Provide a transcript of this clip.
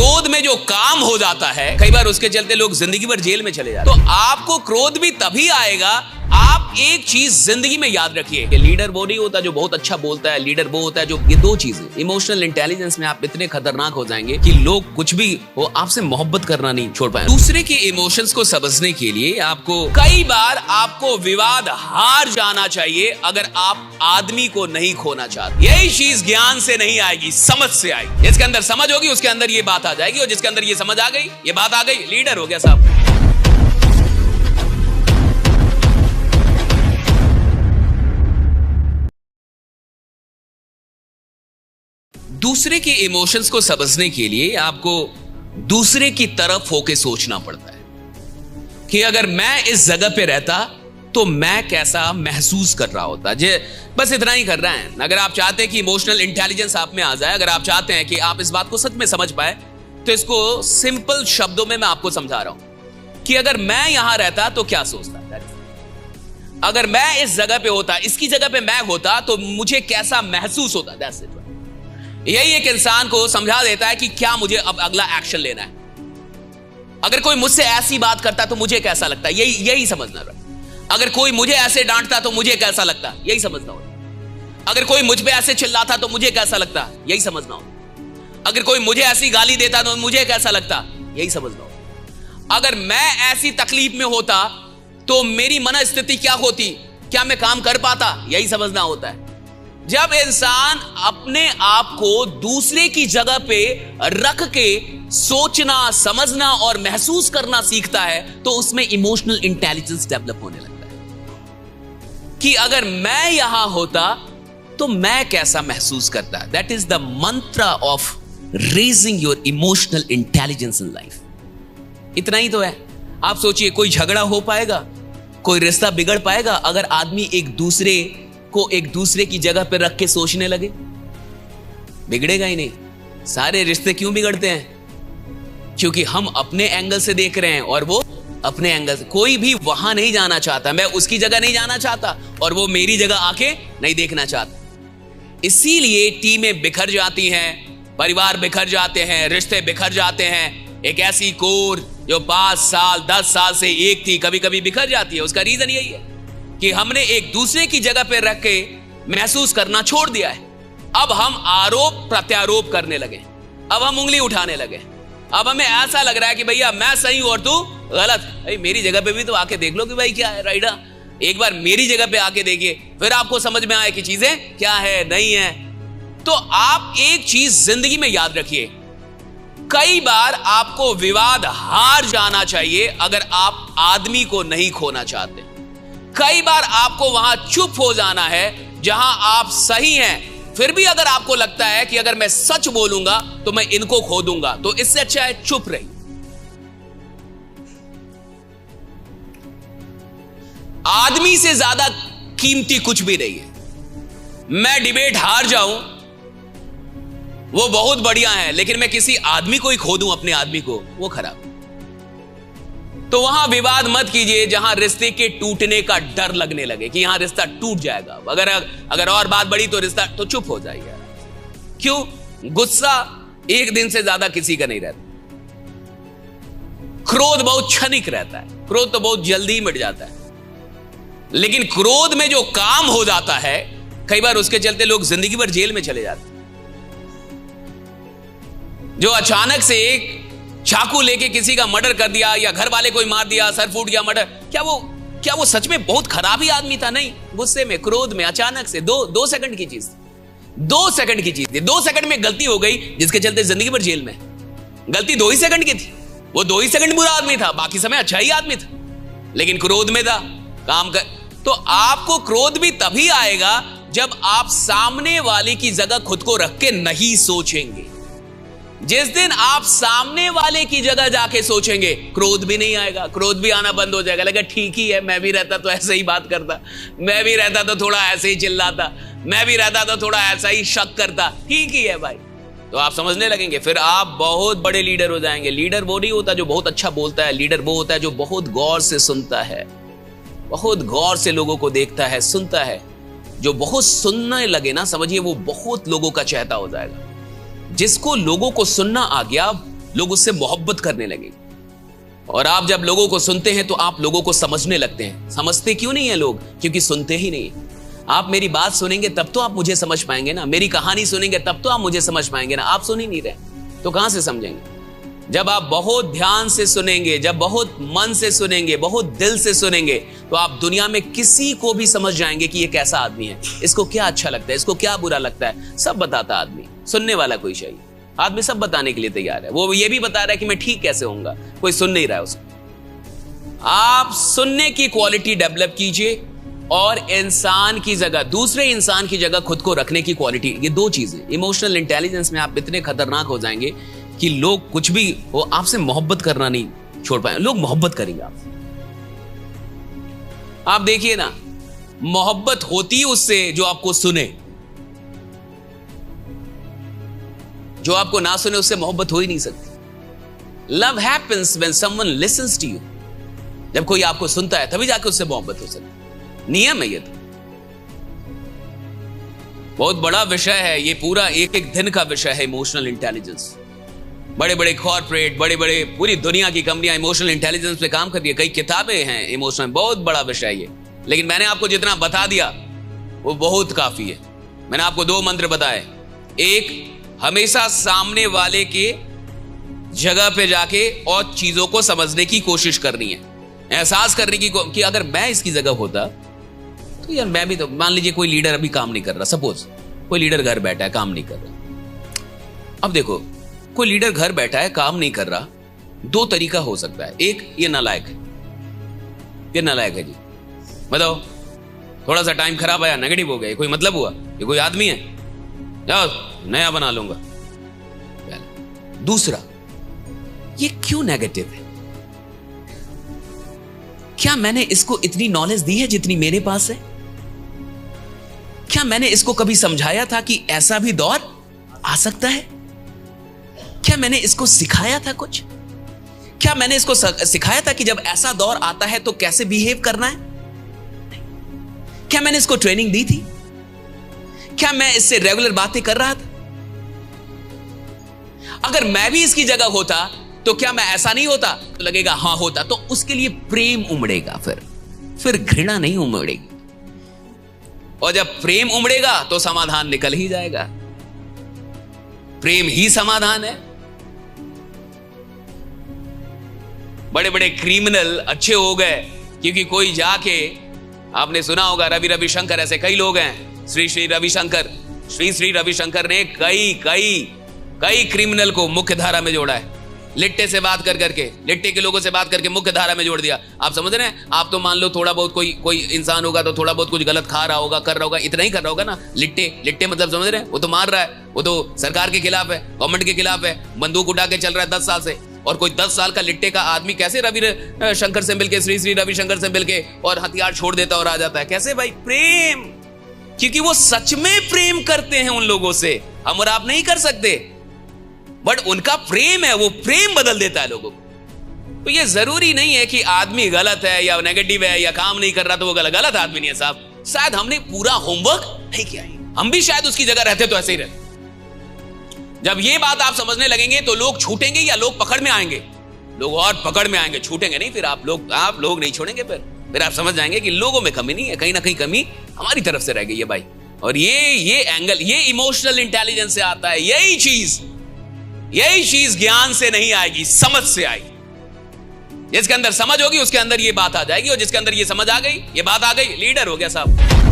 क्रोध में जो काम हो जाता है, कई बार उसके चलते लोग जिंदगी भर जेल में चले जाते हैं। तो आपको क्रोध भी तभी आएगा, आप एक चीज जिंदगी में याद रखिए कि लीडर वो नहीं होता जो बहुत अच्छा बोलता है, लीडर वो होता है जो, ये दो चीजें, इमोशनल इंटेलिजेंस में आप इतने खतरनाक हो जाएंगे कि लोग कुछ भी हो आपसे मोहब्बत करना नहीं छोड़ पाए। दूसरे के इमोशंस को समझने के लिए आपको कई बार आपको विवाद हार जाना चाहिए अगर आप आदमी को नहीं खोना चाहते। यही चीज ज्ञान से नहीं आएगी, समझ से आएगी। जिसके अंदर समझ होगी उसके अंदर ये बात आ जाएगी, और जिसके अंदर ये समझ आ गई, ये बात आ गई, लीडर हो गया साहब। दूसरे के इमोशंस को समझने के लिए आपको दूसरे की तरफ होके सोचना पड़ता है कि अगर मैं इस जगह पे रहता तो मैं कैसा महसूस कर रहा होता। जे बस इतना ही कर रहा है। अगर आप चाहते हैं कि इमोशनल इंटेलिजेंस आप में आ जाए, अगर आप चाहते हैं कि आप इस बात को सच में समझ पाए, तो इसको सिंपल शब्दों में मैं आपको समझा रहा हूं कि अगर मैं यहां रहता तो क्या सोचता, अगर मैं इस जगह पे होता, इसकी जगह पे मैं होता तो मुझे कैसा महसूस होता। That's it. यही एक इंसान को समझा देता है कि क्या मुझे अब अगला एक्शन लेना है। अगर कोई मुझसे ऐसी बात करता तो मुझे कैसा लगता, यही समझना रहा। अगर कोई मुझे ऐसे डांटता तो मुझे कैसा लगता, यही समझना होता। अगर कोई मुझ पे ऐसे चिल्लाता तो मुझे कैसा लगता, यही समझना होता। अगर कोई मुझे ऐसी गाली देता तो मुझे कैसा लगता, यही समझना होता। अगर मैं ऐसी तकलीफ में होता तो मेरी मनस्थिति क्या होती, क्या मैं काम कर पाता, यही समझना होता है। जब इंसान अपने आप को दूसरे की जगह पे रख के सोचना, समझना और महसूस करना सीखता है तो उसमें इमोशनल इंटेलिजेंस डेवलप होने लगता है कि अगर मैं यहां होता तो मैं कैसा महसूस करता। दैट इज द मंत्र of raising your emotional intelligence in life. इतना ही तो है। आप सोचिए, कोई झगड़ा हो पाएगा, कोई रिश्ता बिगड़ पाएगा अगर आदमी एक दूसरे को एक दूसरे की जगह पर रख के सोचने लगे? बिगड़ेगा ही नहीं। सारे रिश्ते क्यों बिगड़ते हैं? क्योंकि हम अपने एंगल से देख रहे हैं और वो अपने एंगल से। कोई भी वहां नहीं जाना चाहता, मैं उसकी जगह नहीं जाना चाहता और वो मेरी जगह आके नहीं देखना चाहता। इसीलिए टीमें बिखर जाती हैं, परिवार बिखर जाते हैं, रिश्ते बिखर जाते हैं। एक ऐसी कोर जो 5 साल 10 साल से एक थी, कभी कभी बिखर जाती है। उसका रीजन यही है कि हमने एक दूसरे की जगह पे रख के महसूस करना छोड़ दिया है। अब हम आरोप प्रत्यारोप करने लगे, अब हम उंगली उठाने लगे। अब हमें ऐसा लग रहा है कि भैया मैं सही हूं और तू गलत। भाई मेरी जगह पे भी तो आके देख लो कि भाई क्या है राइडा। एक बार मेरी जगह पे आके देखिए, फिर आपको समझ में आए कि चीजें क्या है नहीं है। तो आप एक चीज जिंदगी में याद रखिए, कई बार आपको विवाद हार जाना चाहिए अगर आप आदमी को नहीं खोना चाहते। कई बार आपको वहां चुप हो जाना है जहां आप सही हैं, फिर भी अगर आपको लगता है कि अगर मैं सच बोलूंगा तो मैं इनको खो दूंगा, तो इससे अच्छा है चुप रही। आदमी से ज्यादा कीमती कुछ भी नहीं है। मैं डिबेट हार जाऊं वो बहुत बढ़िया है, लेकिन मैं किसी आदमी को ही खो दूं, अपने आदमी को, वो खराब। तो वहां विवाद मत कीजिए जहां रिश्ते के टूटने का डर लगने लगे कि यहां रिश्ता टूट जाएगा। अगर और बात बढ़ी तो रिश्ता, तो चुप हो जाइए। क्यों? गुस्सा एक दिन से ज्यादा किसी का नहीं रहता। क्रोध बहुत क्षणिक रहता है, क्रोध तो बहुत जल्दी ही मिट जाता है। लेकिन क्रोध में जो काम हो जाता है, कई बार उसके चलते लोग जिंदगी भर जेल में चले जाते हैं। जो अचानक से एक चाकू लेके किसी का मर्डर कर दिया या घर वाले को ही मार दिया, सर फूट गया, मर्डर, क्या वो सच में बहुत खराब ही आदमी था? नहीं, गुस्से में, क्रोध में, अचानक से दो सेकंड की चीज, 2 सेकंड की चीज थी। 2 सेकंड में गलती हो गई जिसके चलते जिंदगी भर जेल में। गलती 2 ही सेकंड की थी। वो 2 ही सेकंड बुरा आदमी था, बाकी समय अच्छा ही आदमी था, लेकिन क्रोध में था काम कर। तो आपको क्रोध भी तभी आएगा जब आप सामने वाले की जगह खुद को रख के नहीं सोचेंगे। जिस दिन आप सामने वाले की जगह जाके सोचेंगे, क्रोध भी नहीं आएगा, क्रोध भी आना बंद हो जाएगा। लगा ठीक ही है, मैं भी रहता तो ऐसे ही बात करता, मैं भी रहता तो थोड़ा ऐसे ही चिल्लाता, मैं भी रहता तो थोड़ा ऐसा ही शक करता, ठीक ही है भाई। तो आप समझने लगेंगे, फिर आप बहुत बड़े लीडर हो जाएंगे। लीडर वो नहीं होता जो बहुत अच्छा बोलता है, लीडर वो होता है जो बहुत गौर से सुनता है, बहुत गौर से लोगों को देखता है, सुनता है। जो बहुत सुनने लगे ना, समझिए वो बहुत लोगों का चहेता हो जाएगा। जिसको लोगों को सुनना आ गया, लोग उससे मोहब्बत करने लगेंगे। और आप जब लोगों को सुनते हैं तो आप लोगों को समझने लगते हैं। समझते क्यों नहीं है लोग? क्योंकि सुनते ही नहीं। आप मेरी बात सुनेंगे तब तो आप मुझे समझ पाएंगे ना, मेरी कहानी सुनेंगे तब तो आप मुझे समझ पाएंगे ना। आप सुन ही नहीं रहे तो कहां से समझेंगे? जब आप बहुत ध्यान से सुनेंगे, जब बहुत मन से सुनेंगे, बहुत दिल से सुनेंगे, तो आप दुनिया में किसी को भी समझ जाएंगे कि ये कैसा आदमी है, इसको क्या अच्छा लगता है, इसको क्या बुरा लगता है, सब बताता आदमी। सुनने वाला कोई चाहिए। आदमी सब बताने के लिए तैयार है। वो ये भी बता रहा है कि मैं ठीक कैसे होऊंगा, कोई सुन नहीं रहा है उसको। आप सुनने की क्वालिटी डेवलप कीजिए और इंसान की जगह, दूसरे इंसान की जगह खुद को रखने की क्वालिटी, ये दो चीजें। इमोशनल इंटेलिजेंस में आप इतने खतरनाक हो जाएंगे कि लोग कुछ भी हो आपसे मोहब्बत करना नहीं छोड़ पाए। लोग मोहब्बत करेंगे आपसे। आप देखिए ना, मोहब्बत होती उससे जो आपको सुने। जो आपको ना सुने उससे मोहब्बत हो ही नहीं सकती। Love happens when someone listens to you. जब कोई आपको सुनता है तभी जाके उससे मोहब्बत हो सकती। नियम है ये। तो बहुत बड़ा विषय है ये, पूरा एक एक दिन का विषय है इमोशनल इंटेलिजेंस। बड़े बड़े कॉर्पोरेट, बड़े बड़े पूरी दुनिया की कंपनियां इमोशनल इंटेलिजेंस पे काम करती है। कई किताबें हैं इमोशनल, बहुत बड़ा विषय ये। लेकिन मैंने आपको जितना बता दिया वो बहुत काफी है। मैंने आपको दो मंत्र बताए। एक, हमेशा सामने वाले के जगह पे जाके और चीजों को समझने की कोशिश करनी है, एहसास करने की कि अगर मैं इसकी जगह होता तो यार मैं भी तो, मान लीजिए कोई लीडर अभी काम नहीं कर रहा, सपोज कोई लीडर घर बैठा है काम नहीं कर रहा। अब देखो, कोई लीडर घर बैठा है काम नहीं कर रहा, दो तरीका हो सकता है। एक, ये नालायक है, ये नालायक है जी, बताओ थोड़ा सा टाइम खराब आया, नेगेटिव हो गया, कोई मतलब हुआ? ये कोई आदमी है? जाओ नया बना लूंगा। दूसरा, ये क्यों नेगेटिव है? क्या मैंने इसको इतनी नॉलेज दी है जितनी मेरे पास है? क्या मैंने इसको कभी समझाया था कि ऐसा भी दौर आ सकता है? क्या मैंने इसको सिखाया था कुछ? क्या मैंने इसको सिखाया था कि जब ऐसा दौर आता है तो कैसे बिहेव करना है? क्या मैंने इसको ट्रेनिंग दी थी? क्या मैं इससे रेगुलर बातें कर रहा था? अगर मैं भी इसकी जगह होता तो क्या मैं ऐसा नहीं होता? तो लगेगा हाँ होता। तो उसके लिए प्रेम उमड़ेगा, फिर घृणा नहीं उमड़ेगी। और जब प्रेम उमड़ेगा तो समाधान निकल ही जाएगा। प्रेम ही समाधान है। बड़े बड़े क्रिमिनल अच्छे हो गए क्योंकि कोई जाके, आपने सुना होगा रविशंकर, ऐसे कई लोग हैं, श्री रविशंकर ने कई क्रिमिनल को मुख्य धारा में जोड़ा है। लिट्टे से बात करके, लिट्टे के लोगों से बात करके मुख्य धारा में जोड़ दिया। आप समझ रहे हैं? आप तो मान लो थोड़ा बहुत कोई इंसान होगा तो थोड़ा बहुत कुछ गलत खा रहा होगा, कर रहा होगा, इतना ही कर रहा होगा ना। लिट्टे मतलब समझ रहे हैं? वो तो मार रहा है, वो तो सरकार के खिलाफ है, गवर्नमेंट के खिलाफ है, बंदूक उठा के चल रहा है 10 साल से। और कोई 10 साल का लिट्टे का आदमी कैसे रविशंकर से मिलके, श्री रविशंकर से मिलके और हथियार छोड़ देता और आ जाता है? कैसे भाई? प्रेम। क्योंकि वो सच में प्रेम करते हैं उन लोगों से, हम और आप नहीं कर सकते, बट उनका प्रेम है, वो प्रेम बदल देता है लोगों को। तो ये जरूरी नहीं है कि आदमी गलत है या नेगेटिव है या काम नहीं कर रहा तो वो गलत आदमी नहीं है साहब। शायद हमने पूरा होमवर्क नहीं किया है, हम भी शायद उसकी जगह रहते तो ऐसे ही रहते। जब ये बात आप समझने लगेंगे तो लोग छूटेंगे या लोग पकड़ में आएंगे? लोग और पकड़ में आएंगे, छूटेंगे नहीं। फिर आप लोग नहीं छोड़ेंगे। फिर आप समझ जाएंगे कि लोगों में कमी नहीं है, कहीं ना कहीं कमी हमारी तरफ से रह गई है भाई। और ये एंगल, ये इमोशनल इंटेलिजेंस से आता है। यही चीज ज्ञान से नहीं आएगी, समझ से आएगी। जिसके अंदर समझ होगी उसके अंदर ये बात आ जाएगी, और जिसके अंदर ये समझ आ गई, ये बात आ गई, लीडर हो गया साहब।